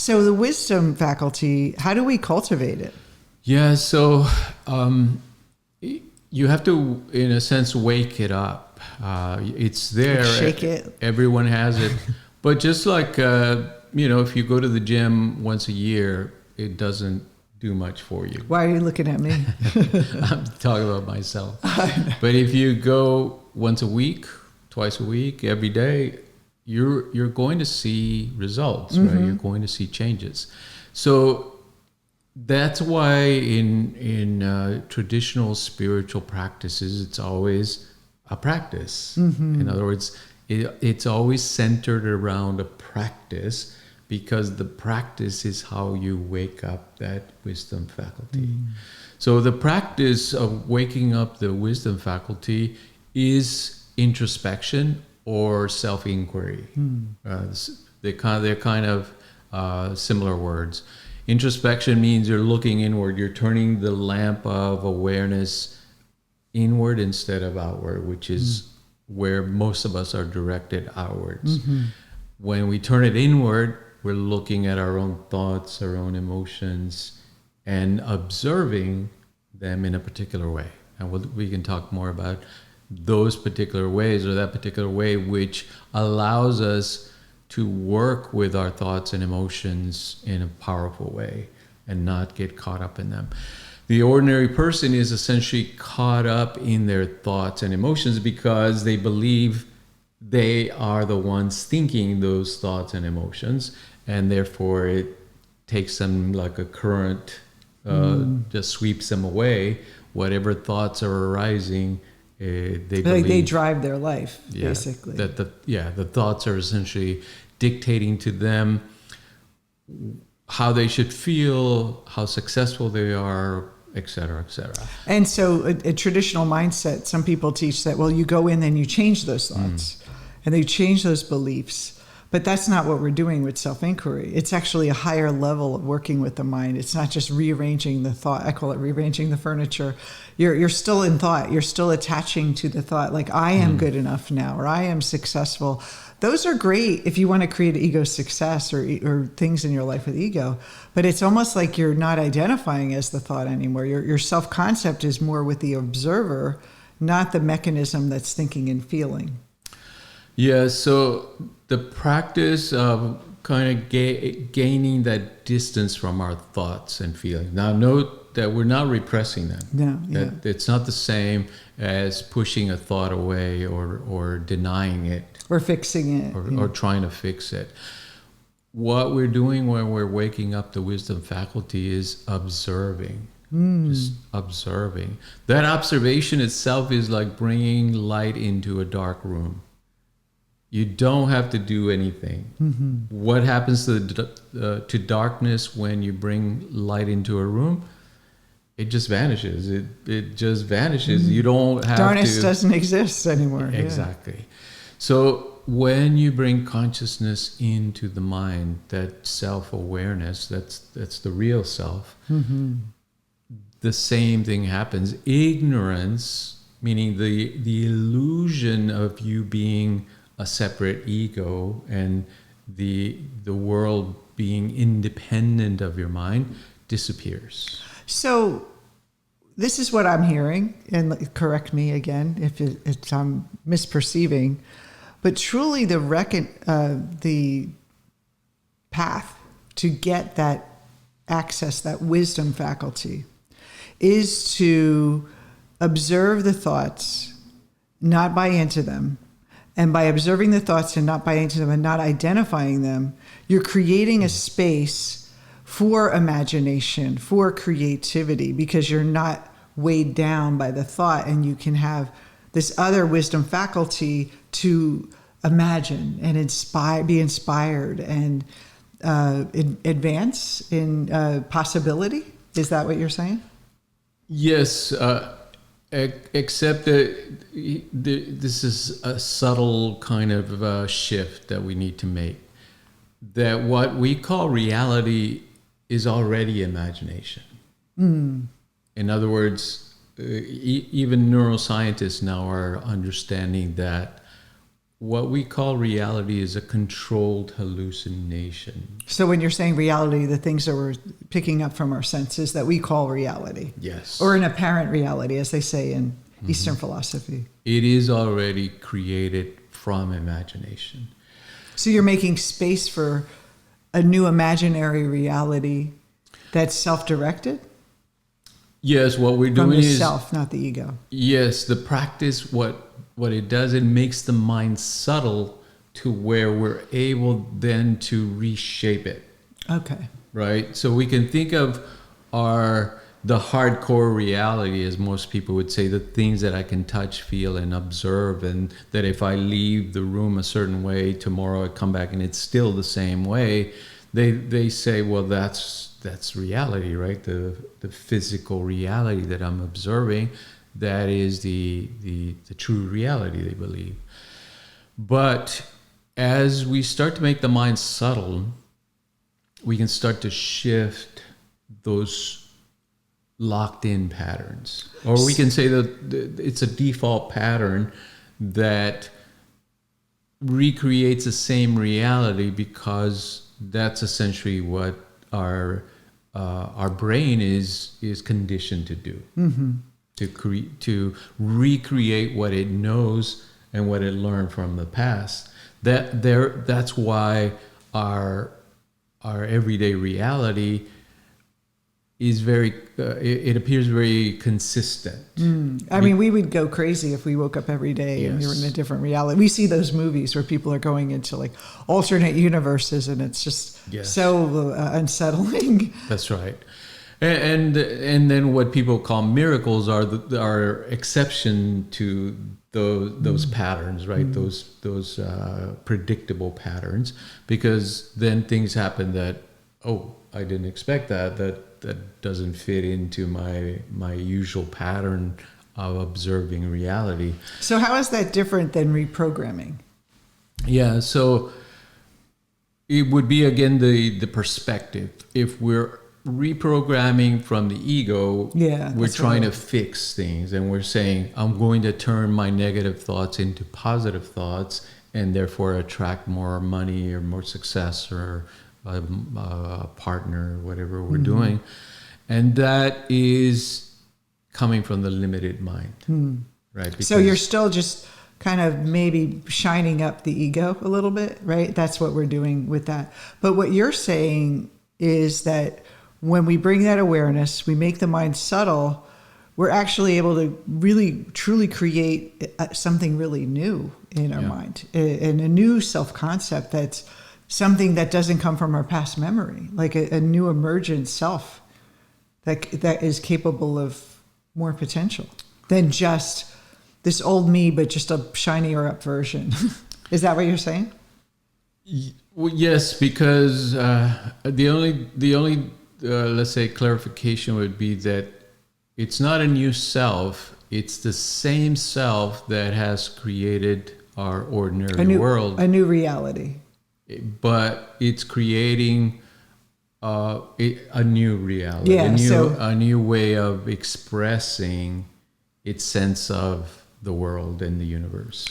So the wisdom faculty, how do we cultivate it? Yeah, so you have to, in a sense, wake it up. It's there. Like shake it. Everyone has it. But just like, if you go to the gym once a year, it doesn't do much for you. Why are you looking at me? I'm talking about myself. But if you go once a week, twice a week, every day, you're going to see results, right? You're going to see changes. So that's why in traditional spiritual practices, it's always a practice. In other words, it's always centered around a practice, because the practice is how you wake up that wisdom faculty. So the practice of waking up the wisdom faculty is introspection or self-inquiry. They're kind of similar words. Introspection means you're looking inward. You're turning the lamp of awareness inward instead of outward, which is where most of us are directed outwards. When we turn it inward, we're looking at our own thoughts, our own emotions, and observing them in a particular way. And we can talk more about those particular ways, or that particular way which allows us to work with our thoughts and emotions in a powerful way and not get caught up in them. The ordinary person is essentially caught up in their thoughts and emotions because they believe they are the ones thinking those thoughts and emotions, and therefore it takes them like a current, just sweeps them away. Whatever thoughts are arising, they believe, Like they drive their life, basically. That the thoughts are essentially dictating to them how they should feel, how successful they are, et cetera, et cetera. And so a traditional mindset, some people teach that, well, you go in and you change those thoughts and they change those beliefs. But that's not what we're doing with self-inquiry. It's actually a higher level of working with the mind. It's not just rearranging the thought. I call it rearranging the furniture. You're still in thought. You're still attaching to the thought, like I am good enough now, or I am successful. Those are great if you want to create ego success or things in your life with ego. But it's almost like you're not identifying as the thought anymore. Your self-concept is more with the observer, not the mechanism that's thinking and feeling. Yeah, so the practice of kind of gaining that distance from our thoughts and feelings. Now, note that we're not repressing them. No, yeah. That it's not the same as pushing a thought away or denying it. Or fixing it. Or trying to fix it. What we're doing when we're waking up the wisdom faculty is observing. Just observing. That observation itself is like bringing light into a dark room. You don't have to do anything. What happens to darkness when you bring light into a room? It just vanishes. It just vanishes. You don't have Darkness doesn't exist anymore. Exactly. Yeah. So when you bring consciousness into the mind, that self-awareness, that's the real self, the same thing happens. Ignorance, meaning the illusion of you being a separate ego and the world being independent of your mind, disappears. So this is what I'm hearing, and correct me again if I'm misperceiving, but truly the path to get that access, that wisdom faculty, is to observe the thoughts, not buy into them. And by observing the thoughts and not buying into them and not identifying them, you're creating a space for imagination, for creativity, because you're not weighed down by the thought, and you can have this other wisdom faculty to imagine and be inspired and advance in possibility. Is that what you're saying? Yes. Except that this is a subtle kind of shift that we need to make. That what we call reality is already imagination. In other words, even neuroscientists now are understanding that what we call reality is a controlled hallucination. So when you're saying reality, the things that we're picking up from our senses that we call reality. Yes. Or an apparent reality, as they say in Eastern philosophy. It is already created from imagination. So you're making space for a new imaginary reality that's self-directed? Yes, what we're From doing the is self, not the ego. yes, the practice. What it does, it makes the mind subtle to where we're able then to reshape it. Okay. Right. So we can think of the hardcore reality, as most people would say, the things that I can touch, feel, and observe, and that if I leave the room a certain way, tomorrow I come back and it's still the same way. They say, well, that's reality, right? The physical reality that I'm observing, that is the true reality, they believe. But as we start to make the mind subtle, we can start to shift those locked in patterns. Or we can say that it's a default pattern that recreates the same reality, because that's essentially what our brain is conditioned to do. To recreate what it knows and what it learned from the past. That's why our everyday reality is very, it appears very consistent. I mean, we would go crazy if we woke up every day and we were in a different reality. We see those movies where people are going into like alternate universes, and it's just so unsettling. That's right. And then what people call miracles are exception to those patterns, right? Those predictable patterns, because then things happen that, oh, I didn't expect that doesn't fit into my usual pattern of observing reality. So how is that different than reprogramming? Yeah, so it would be, again, the perspective. If we're reprogramming from the ego, we're trying to fix things, and we're saying, I'm going to turn my negative thoughts into positive thoughts, and therefore attract more money or more success or a partner, whatever we're doing. And that is coming from the limited mind, right? Because so you're still just kind of maybe shining up the ego a little bit, right? That's what we're doing with that. But what you're saying is that when we bring that awareness, we make the mind subtle, we're actually able to really, truly create something really new in our mind, and a new self-concept that's something that doesn't come from our past memory, like a new emergent self that is capable of more potential than just this old me, but just a shinier up version. Is that what you're saying? Well, yes, because the only let's say clarification would be that it's not a new self; it's the same self that has created our ordinary world, a new reality. But it's creating a new reality, a new way of expressing its sense of the world and the universe.